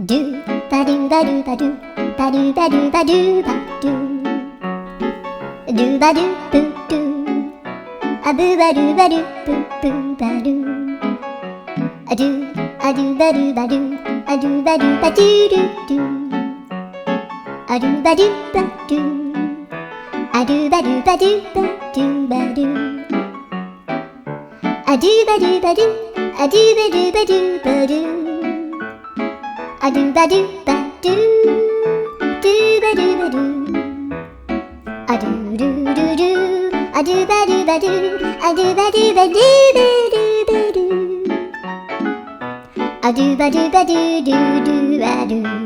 ドゥバドゥバドゥバドゥバドゥバドゥバドゥバドゥドゥバドゥブドゥアブバドゥバドゥブブバドゥアドゥアドゥバドゥバドゥアドゥバドゥバドゥドゥドゥアドゥバドゥバドゥアドゥバドゥバドゥバドゥバドゥアドゥバドゥバドゥアドゥバドゥバドゥバドゥアドゥバドゥバドゥドゥバドゥバドゥアドゥルルルアドゥバドゥバドゥアドゥバドゥバドゥバドゥバドゥアドゥバドゥバドゥドゥドゥバドゥ